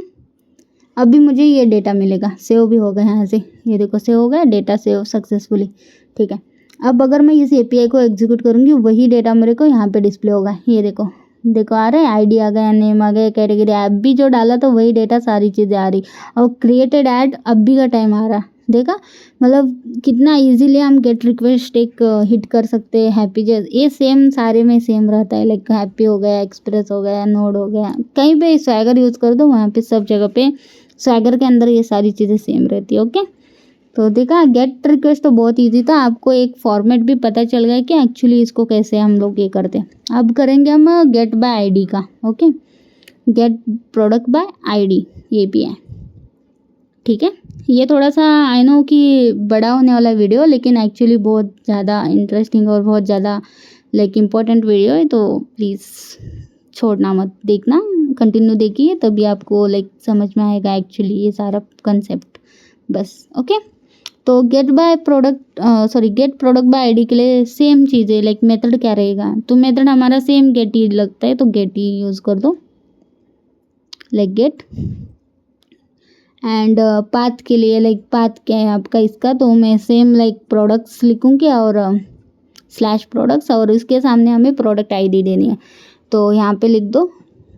अभी मुझे ये डेटा मिलेगा, सेव भी होगा यहाँ से, ये देखो सेव हो गया, डेटा सेव सक्सेसफुली। ठीक है, अब अगर मैं इस API को एग्जीक्यूट करूँगी, वही डेटा मेरे को यहाँ पे डिस्प्ले होगा। ये देखो, देखो आ रहा है, ID आ गया, नेम आ गया, कैटेगरी, ऐप भी जो डाला तो वही डेटा, सारी चीज़ें आ रही, और क्रिएटेड ऐड अभी का टाइम आ रहा, देखा। मतलब कितना इजीली हम गेट रिक्वेस्ट एक हिट कर सकते हैं। हैप्पी जैसे ये सेम सारे में सेम रहता है, लाइक हैप्पी हो गया, एक्सप्रेस हो गया, नोड हो गया, कहीं पे स्वैगर यूज़ कर दो, वहाँ पे सब जगह पे स्वैगर के अंदर ये सारी चीज़ें सेम रहती है। ओके, तो देखा, गेट रिक्वेस्ट तो बहुत इजी था, आपको एक फॉर्मेट भी पता चल गया कि एक्चुअली इसको कैसे हम लोग ये करते हैं। अब करेंगे हम गेट बाय ID का। Okay, get product by ID API। ठीक है, ये थोड़ा सा आई नो कि बड़ा होने वाला वीडियो, लेकिन एक्चुअली बहुत ज़्यादा इंटरेस्टिंग और बहुत ज़्यादा लाइक इम्पोर्टेंट वीडियो है, तो प्लीज़ छोड़ना मत, देखना, कंटिन्यू देखिए, तभी आपको लाइक समझ में आएगा एक्चुअली ये सारा कंसेप्ट बस। ओके, तो गेट प्रोडक्ट बाय ID के लिए सेम चीज़ है, लाइक मेथड क्या रहेगा, तो मेथड हमारा सेम गेट ही लगता है, तो गेट ही यूज़ कर दो, लाइक गेट। एंड पाथ के लिए, लाइक पाथ क्या है आपका इसका, तो मैं सेम लाइक प्रोडक्ट्स लिखूँगी और स्लैश प्रोडक्ट्स, और इसके सामने हमें प्रोडक्ट ID देनी है, तो यहाँ पे लिख दो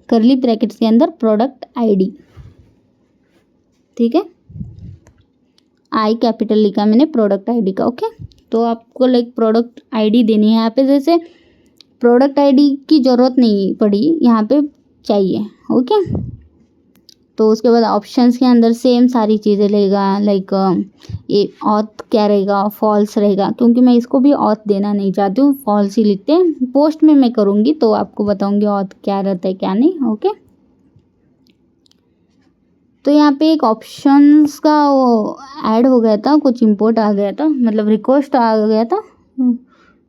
करली ब्रैकेट्स के अंदर प्रोडक्ट ID। ठीक है, I कैपिटल लिखा मैंने प्रोडक्ट ID का। ओके, तो आपको लाइक प्रोडक्ट ID देनी है यहाँ पे, जैसे प्रोडक्ट ID की ज़रूरत नहीं पड़ी, यहाँ पे चाहिए। ओके, तो उसके बाद ऑप्शंस के अंदर सेम सारी चीज़ें लेगा, लाइक ये ऑथ क्या रहेगा, फॉल्स रहेगा, क्योंकि मैं इसको भी ऑथ देना नहीं चाहती हूँ, फॉल्स ही लिखते हैं। पोस्ट में मैं करूँगी तो आपको बताऊँगी ऑथ क्या रहता है क्या नहीं। ओके, तो यहाँ पे एक ऑप्शंस का वो ऐड हो गया था, कुछ इंपोर्ट आ गया था, मतलब रिक्वेस्ट आ गया था,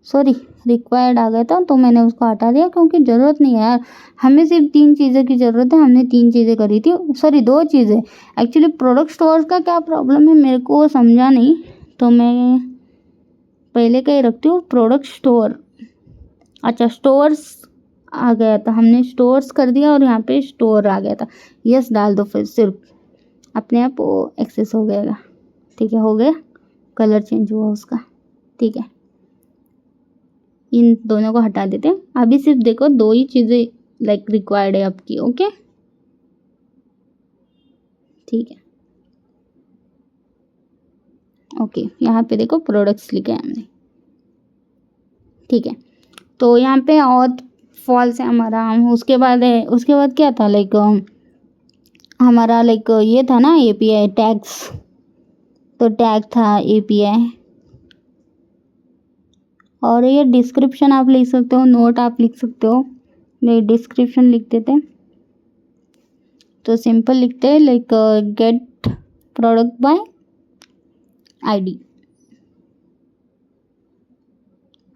सॉरी रिक्वायर्ड आ गया था, तो मैंने उसको हटा दिया, क्योंकि ज़रूरत नहीं है यार, हमें सिर्फ 3 चीज़ें की ज़रूरत है, हमने 3 चीज़ें करी थी, सॉरी 2 चीज़ें। एक्चुअली प्रोडक्ट स्टोर्स का क्या प्रॉब्लम है मेरे को समझा नहीं, तो मैं पहले का ही रखती हूँ, प्रोडक्ट स्टोर। अच्छा, स्टोर्स आ गया था, हमने स्टोर्स कर दिया और यहाँ पे स्टोर आ गया था, यस डाल दो, फिर सिर्फ अपने आप वो एक्सेस हो गएगा। ठीक है, हो गया, कलर चेंज हुआ उसका। ठीक है, इन दोनों को हटा देते हैं, अभी सिर्फ देखो 2 ही चीज़ें लाइक रिक्वायर्ड है आपकी। ओके, ठीक है, ओके, यहाँ पे देखो प्रोडक्ट्स लिखा है हमने। ठीक है, तो यहाँ पे और फॉल्स है हमारा, उसके बाद क्या था, लाइक हमारा लाइक ये था ना API टैग्स, तो टैग था API, और ये डिस्क्रिप्शन आप लिख सकते हो, नोट आप लिख सकते हो, मैं डिस्क्रिप्शन लिख देते हैं, तो सिंपल लिखते हैं like get product by ID।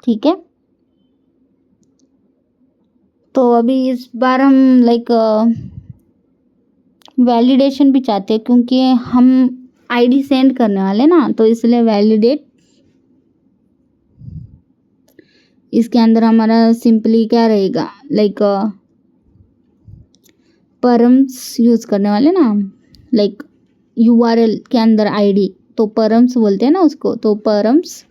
ठीक है, तो अभी इस बार हम लाइक वैलिडेशन भी चाहते हैं, क्योंकि हम आईडी सेंड करने वाले ना, तो इसलिए वैलिडेट इसके अंदर हमारा सिंपली क्या रहेगा, लाइक परम्स यूज़ करने वाले ना, लाइक यूआरएल के अंदर आईडी, तो परम्स बोलते हैं ना उसको, तो परम्स।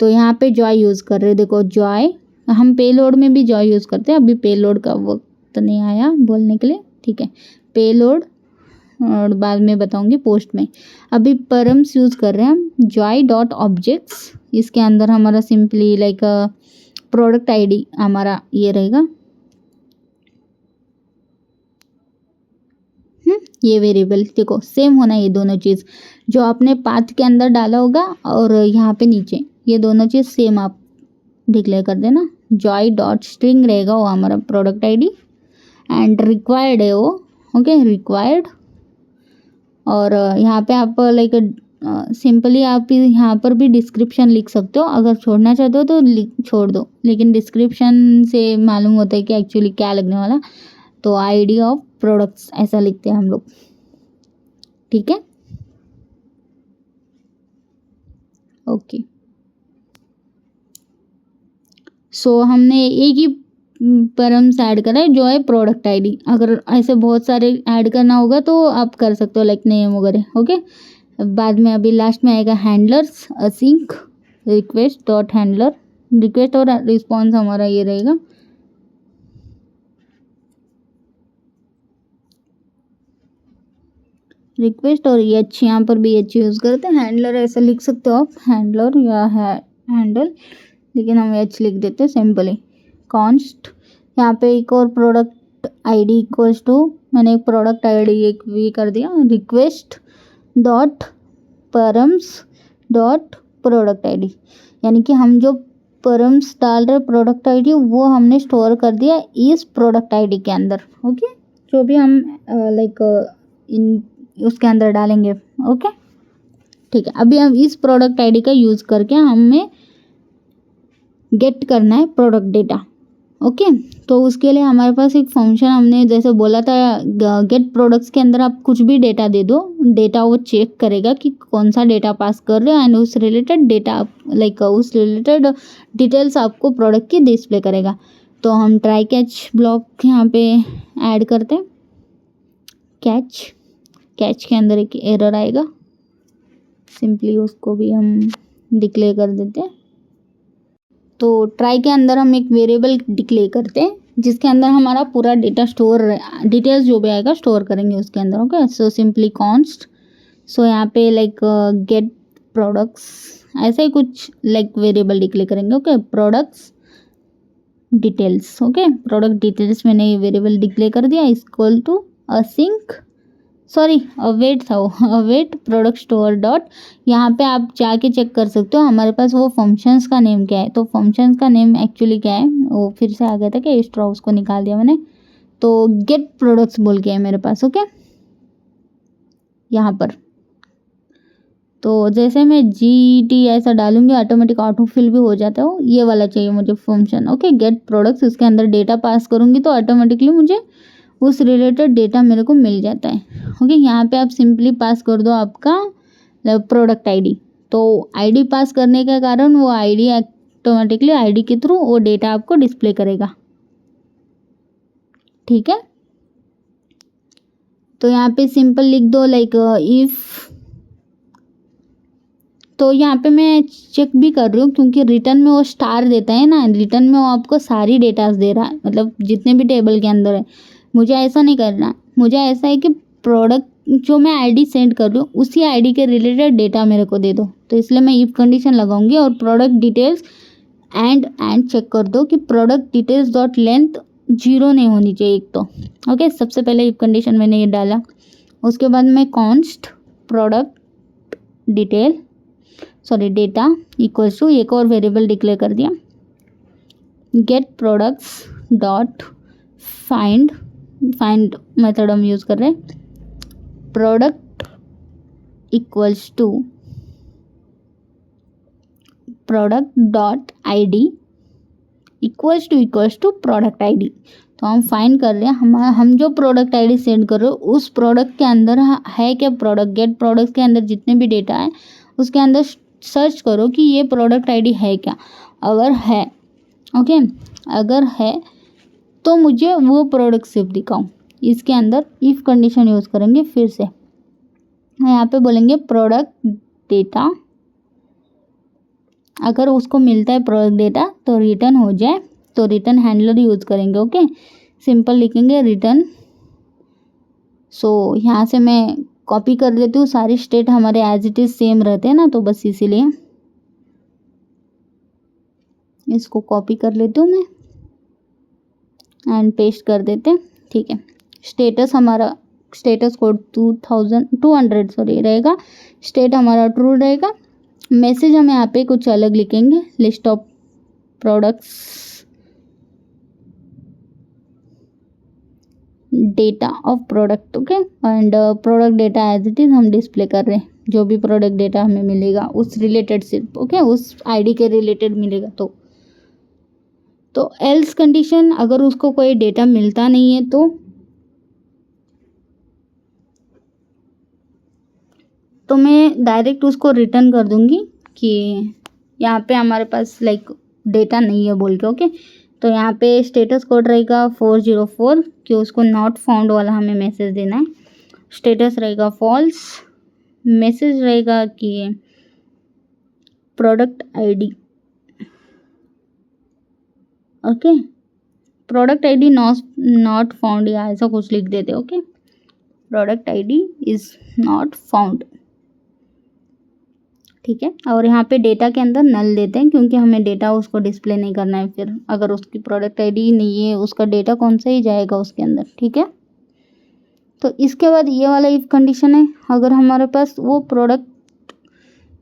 तो यहाँ पे जॉय यूज़ कर रहे हैं, देखो जॉय, हम पेलोड में भी जॉय यूज़ करते हैं, अभी पेलोड का वक्त नहीं आया बोलने के लिए, ठीक है, पेलोड और बाद में बताऊंगी पोस्ट में। अभी परम्स यूज़ कर रहे हैं हम, जॉय डॉट ऑब्जेक्ट्स, इसके अंदर हमारा सिंपली लाइक प्रोडक्ट आईडी हमारा ये रहेगा, ये वेरिएबल देखो सेम होना, ये दोनों चीज़ जो आपने पाथ के अंदर डाला होगा और यहाँ पे नीचे ये दोनों चीज़ सेम आप डिक्लेयर कर देना। जॉय डॉट स्ट्रिंग रहेगा वो हमारा प्रोडक्ट आईडी, एंड रिक्वायर्ड है वो, ओके रिक्वायर्ड। और यहाँ पे आप लाइक सिंपली आप यहाँ पर भी डिस्क्रिप्शन लिख सकते हो, अगर छोड़ना चाहते हो तो छोड़ दो, लेकिन डिस्क्रिप्शन से मालूम होता है कि एक्चुअली क्या लगने वाला, तो आईडी ऑफ प्रोडक्ट्स ऐसा लिखते हैं हम लोग, ठीक है, ओके। सो हमने एक ही परम्स ऐड करा है जो है प्रोडक्ट आईडी, अगर ऐसे बहुत सारे ऐड करना होगा तो आप कर सकते हो लाइक नेम वगैरह, ओके। बाद में अभी लास्ट में आएगा handlers, async request dot handler, request और रिस्पॉन्स हमारा ये रहेगा, रिक्वेस्ट और एच, यहाँ पर भी एच यूज़ करते हैं, हैंडलर ऐसा लिख सकते हो आप, हैंडलर या हैंडल, लेकिन हम एच लिख देते हैं सिंपली। कॉन्स्ट, यहाँ पे एक और प्रोडक्ट आईडी इक्वल्स टू, मैंने एक प्रोडक्ट आईडी एक भी कर दिया, request dot params dot product ID, यानी कि हम जो परम्स डाल रहे प्रोडक्ट आईडी वो हमने स्टोर कर दिया इस प्रोडक्ट आईडी के अंदर, ओके, जो भी हम लाइक इन उसके अंदर डालेंगे, ओके, ठीक है। अभी हम इस प्रोडक्ट आईडी का यूज़ करके हमें गेट करना है प्रोडक्ट डेटा, ओके। तो उसके लिए हमारे पास एक फंक्शन हमने जैसे बोला था, गेट प्रोडक्ट्स के अंदर आप कुछ भी डेटा दे दो, डेटा वो चेक करेगा कि कौन सा डेटा पास कर रहे हो, एंड उस रिलेटेड डेटा लाइक उस रिलेटेड डिटेल्स आपको प्रोडक्ट की डिस्प्ले करेगा। तो हम ट्राई कैच ब्लॉक यहाँ पे ऐड करते हैं, कैच के अंदर एक एरर आएगा, सिंपली उसको भी हम डिक्लेयर कर देते हैं। तो ट्राई के अंदर हम एक वेरिएबल डिक्लेयर करते हैं जिसके अंदर हमारा पूरा डेटा स्टोर, डिटेल्स जो भी आएगा स्टोर करेंगे उसके अंदर, okay. So simply const, so यहाँ पे लाइक गेट प्रोडक्ट्स ऐसा ही कुछ लाइक वेरिएबल डिक्लेयर करेंगे, okay, products details, okay, product details मैंने ये वेरिएबल डिक्लेयर कर दिया, equal to async, sorry await था वो, अवेट प्रोडक्ट स्टोर डॉट, यहाँ पे आप जाके चेक कर सकते हो हमारे पास वो फंक्शंस का नेम क्या है। तो फंक्शंस का नेम एक्चुअली क्या है, वो फिर से आ गया था कि स्ट्रॉ, उसको निकाल दिया मैंने, तो गेट प्रोडक्ट्स बोल के है मेरे पास, ओके, यहाँ पर। तो जैसे मैं GT ऐसा डालूंगी ऑटोमेटिक ऑटो फिल भी हो जाता है, ये वाला चाहिए मुझे फंक्शन, ओके, गेट प्रोडक्ट्स, उसके अंदर डेटा पास करूँगी तो ऑटोमेटिकली मुझे उस रिलेटेड डेटा मेरे को मिल जाता है, ओके। यहाँ पे आप सिंपली पास कर दो आपका प्रोडक्ट आईडी, तो आईडी पास करने के कारण वो आईडी ऑटोमेटिकली आईडी के थ्रू वो डेटा आपको डिस्प्ले करेगा, ठीक है। तो यहाँ पे सिंपल लिख दो लाइक इफ़, तो यहाँ पे मैं चेक भी कर रही हूँ क्योंकि रिटर्न में वो स्टार देता है ना, रिटर्न में वो आपको सारी डेटास दे रहा है, मतलब जितने भी टेबल के अंदर है। मुझे ऐसा नहीं करना, मुझे ऐसा है कि प्रोडक्ट जो मैं आईडी सेंड कर रही हूँ उसी आईडी के रिलेटेड डेटा मेरे को दे दो, तो इसलिए मैं इफ कंडीशन लगाऊंगी और प्रोडक्ट डिटेल्स एंड चेक कर दो कि प्रोडक्ट डिटेल्स डॉट लेंथ 0 नहीं होनी चाहिए एक तो, ओके। सबसे पहले इफ कंडीशन मैंने ये डाला, उसके बाद मैं const product detail sorry data equals to एक और वेरिएबल डिक्लेयर कर दिया, get products dot find method हम यूज़ कर रहे हैं, product equals to product dot ID equals to product ID. तो हम फाइंड कर रहे हैं हम जो प्रोडक्ट आईडी सेंड कर रहे हो उस प्रोडक्ट के अंदर है क्या प्रोडक्ट। गेट प्रोडक्ट के अंदर जितने भी डेटा है उसके अंदर सर्च करो कि ये प्रोडक्ट आईडी है क्या। अगर है ओके, अगर है तो मुझे वो प्रोडक्ट सिर्फ दिखाओ। इसके अंदर इफ़ कंडीशन यूज़ करेंगे। फिर से यहाँ पे बोलेंगे प्रोडक्ट डेटा, अगर उसको मिलता है प्रोडक्ट डेटा तो रिटर्न हो जाए तो रिटर्न हैंडलर यूज़ करेंगे। ओके, सिंपल लिखेंगे रिटर्न। सो यहाँ से मैं कॉपी कर देती हूँ, सारी स्टेट हमारे एज इट इज़ सेम रहते हैं ना, तो बस इसीलिए इसको कॉपी कर लेती हूँ मैं एंड पेस्ट कर देते हैं। ठीक है, स्टेटस हमारा स्टेटस कोड 200 रहेगा। स्टेट हमारा ट्रू रहेगा। मैसेज हम यहाँ पे कुछ अलग लिखेंगे, list of products data of product. Okay, and product data as it is हम डिस्प्ले कर रहे हैं। जो भी प्रोडक्ट डेटा हमें मिलेगा उस रिलेटेड सिर्फ ओके उस आईडी के रिलेटेड मिलेगा। तो एल्स कंडीशन, अगर उसको कोई डेटा मिलता नहीं है तो मैं डायरेक्ट उसको रिटर्न कर दूंगी कि यहाँ पे हमारे पास लाइक डेटा नहीं है बोल के। ओके, तो यहाँ पे स्टेटस कोड रहेगा 404 कि उसको नॉट फाउंड वाला हमें मैसेज देना है। स्टेटस रहेगा फॉल्स, मैसेज रहेगा कि product ID okay product ID not found या ऐसा कुछ लिख देते। Okay, product ID is not found. ठीक है, और यहाँ पे डेटा के अंदर नल देते हैं क्योंकि हमें डेटा उसको डिस्प्ले नहीं करना है। फिर अगर उसकी प्रोडक्ट आईडी नहीं है उसका डेटा कौन सा ही जाएगा उसके अंदर। ठीक है, तो इसके बाद ये वाला इफ कंडीशन है, अगर हमारे पास वो प्रोडक्ट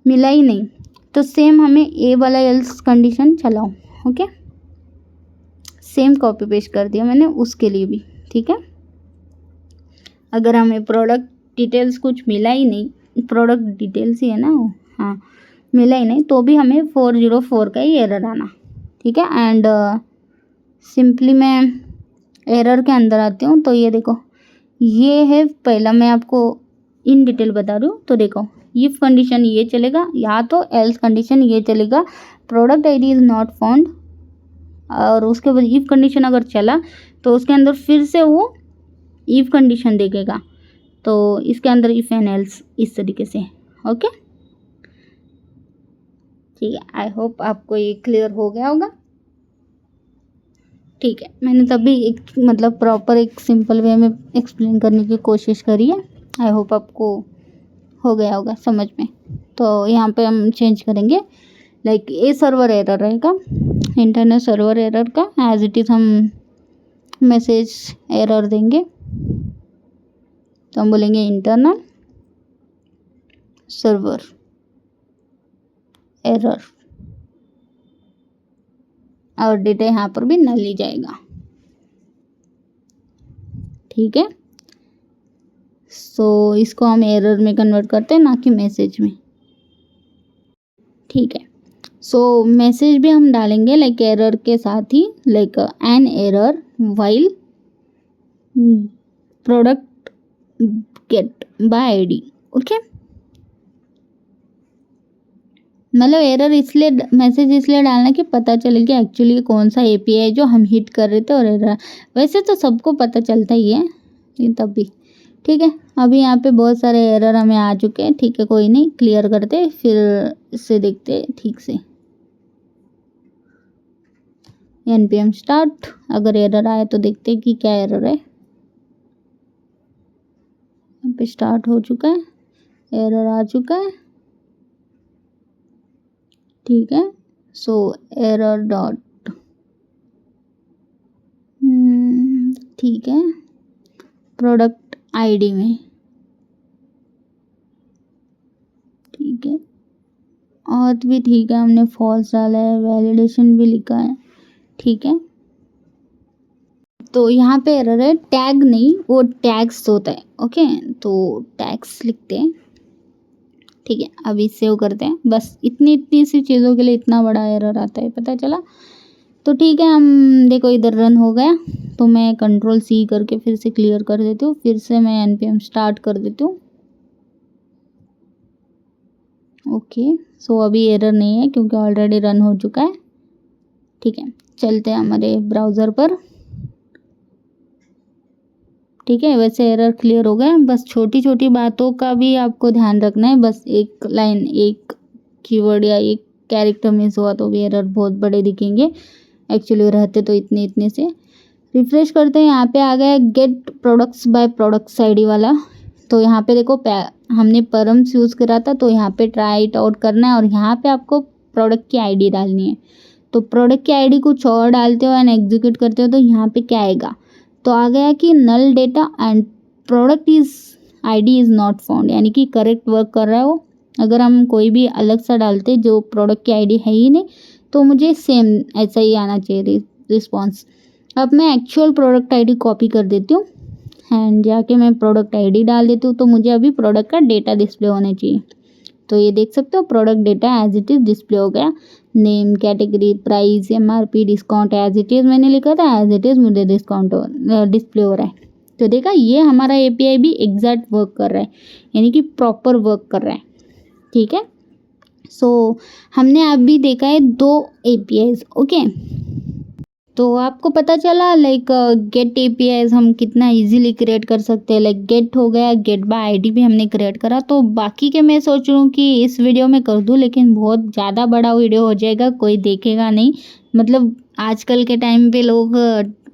मिला ही नहीं तो सेम हमें ए वाला एल्स कंडीशन चलाओ। ओके, सेम कॉपी पेस्ट कर दिया मैंने उसके लिए भी। ठीक है, अगर हमें प्रोडक्ट डिटेल्स कुछ मिला ही नहीं, प्रोडक्ट डिटेल्स ही है ना वो, हाँ मिला ही नहीं, तो भी हमें 404 का ही एरर आना। ठीक है, एंड सिंपली मैं एरर के अंदर आती हूँ। तो ये देखो, ये है पहला, मैं आपको इन डिटेल बता रही हूँ। तो देखो, इफ कंडीशन ये चलेगा या तो एल्स कंडीशन ये चलेगा, product ID is not found, और उसके बाद इफ कंडीशन अगर चला तो उसके अंदर फिर से वो इफ कंडीशन देखेगा। तो इसके अंदर इफ एंड एल्स इस तरीके से। ओके, ठीक है, आई होप आपको ये क्लियर हो गया होगा। ठीक है, मैंने तभी एक मतलब प्रॉपर एक सिंपल वे में एक्सप्लेन करने की कोशिश करी है। आई होप आपको हो गया होगा समझ में। तो यहाँ पे हम चेंज करेंगे, लाइक ए सर्वर एरर रहेगा, इंटरनेट सर्वर एरर का एज इट इज़ हम मैसेज एरर देंगे। तो हम बोलेंगे इंटरनल सर्वर एरर, और डेटा यहाँ पर भी नल ही जाएगा। ठीक है, सो इसको हम एरर में कन्वर्ट करते हैं, ना कि मैसेज में। ठीक है, सो मैसेज भी हम डालेंगे लाइक एरर के साथ ही, like an error while product get by ID. Okay, मतलब एरर इसलिए मैसेज इसलिए डालना कि पता चले कि एक्चुअली कौन सा एपीआई है जो हम हिट कर रहे थे और एरर। वैसे तो सबको पता चलता ही है लेकिन तब भी। ठीक है, अभी यहाँ पे बहुत सारे एरर हमें आ चुके हैं। ठीक है, कोई नहीं, क्लियर करते फिर इससे देखते ठीक से। npm स्टार्ट, अगर एरर आए तो देखते कि क्या एरर है। यहाँ पे स्टार्ट हो चुका है, एरर आ चुका है। ठीक है, सो एरर डॉट ठीक है प्रोडक्ट आईडी में। ठीक है, और भी ठीक है, हमने फॉल्स डाला है, वैलिडेशन भी लिखा है। ठीक है, तो यहाँ पे एरर है टैग नहीं, वो टैग्स होता है। ओके, तो टैग्स लिखते हैं। ठीक है, अभी सेव करते हैं। बस इतनी सी चीज़ों के लिए इतना बड़ा एरर आता है, पता चला। तो ठीक है, हम देखो इधर रन हो गया, तो मैं कंट्रोल सी करके फिर से क्लियर कर देती हूँ, फिर से मैं npm स्टार्ट कर देती हूँ। ओके, सो अभी एरर नहीं है क्योंकि ऑलरेडी रन हो चुका है। ठीक है, चलते हैं हमारे ब्राउज़र पर। ठीक है, वैसे एरर क्लियर हो गया, बस छोटी छोटी बातों का भी आपको ध्यान रखना है। बस एक लाइन, एक कीवर्ड या एक कैरेक्टर मिस हुआ तो भी एरर बहुत बड़े दिखेंगे, एक्चुअली रहते तो इतने इतने से। रिफ्रेश करते हैं, यहाँ पे आ गया get products by products ID वाला। तो यहाँ पे देखो हमने परम्स यूज़ करा था, तो यहाँ पे ट्राई इट आउट करना है और यहाँ पे आपको प्रोडक्ट की आईडी डालनी है। तो प्रोडक्ट की आईडी कुछ और डालते हो एंड एग्जीक्यूट करते हो तो यहाँ पे क्या आएगा, तो आ गया कि null data and product is ID is not found, यानी कि करेक्ट वर्क कर रहा है वो। अगर हम कोई भी अलग सा डालते जो प्रोडक्ट की आईडी है ही नहीं, तो मुझे सेम ऐसा ही आना चाहिए रिस्पॉन्स। अब मैं एक्चुअल प्रोडक्ट आईडी कॉपी कर देती हूँ एंड जाके मैं प्रोडक्ट आईडी डाल देती हूँ, तो मुझे अभी प्रोडक्ट का डेटा डिस्प्ले होना चाहिए। तो ये देख सकते हो product data as it is display हो गया। Name, category, price, MRP, discount as it is मैंने लिखा था, एज इट इज़ मुझे डिस्काउंट डिस्प्ले हो रहा है। तो देखा, ये हमारा एपीआई भी एग्जैक्ट वर्क कर रहा है, यानी कि प्रॉपर वर्क कर रहा है। ठीक है, सो हमने अभी देखा है 2 एपीआईज। ओके, तो आपको पता चला लाइक गेट एपीआईज हम कितना इजीली क्रिएट कर सकते हैं। लाइक गेट हो गया, गेट बाय आईडी भी हमने क्रिएट करा। तो बाकी के मैं सोच रहा हूँ कि इस वीडियो में कर दूँ, लेकिन बहुत ज़्यादा बड़ा वीडियो हो जाएगा, कोई देखेगा नहीं। मतलब आजकल के टाइम पे लोग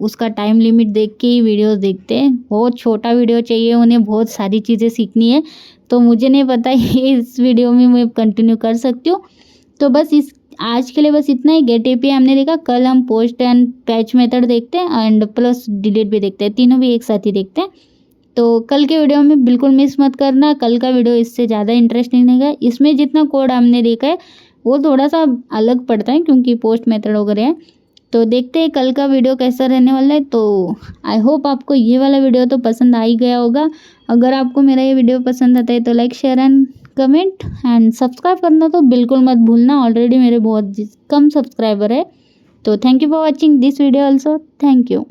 उसका टाइम लिमिट देख के ही वीडियोस देखते हैं। बहुत छोटा वीडियो चाहिए उन्हें, बहुत सारी चीज़ें सीखनी है, तो मुझे नहीं पता ये इस वीडियो में मैं कंटिन्यू कर सकती हूँ। तो बस इस आज के लिए बस इतना ही। गेट एपीआई हमने देखा, कल हम पोस्ट एंड पैच मेथड देखते हैं एंड प्लस डिलीट भी देखते हैं, तीनों भी एक साथ ही देखते हैं। तो कल के वीडियो में बिल्कुल मिस मत करना, कल का वीडियो इससे ज़्यादा इंटरेस्टिंग रहेगा। इसमें जितना कोड हमने देखा है वो थोड़ा सा अलग पड़ता है क्योंकि पोस्ट मेथड वगैरह है। तो देखते हैं कल का वीडियो कैसा रहने वाला है। तो आई होप आपको ये वाला वीडियो तो पसंद आ ही गया होगा। अगर आपको मेरा ये वीडियो पसंद आता है तो like, share and comment and subscribe करना तो बिल्कुल मत भूलना। ऑलरेडी मेरे बहुत कम सब्सक्राइबर है। तो thank you for watching this video also. Thank you.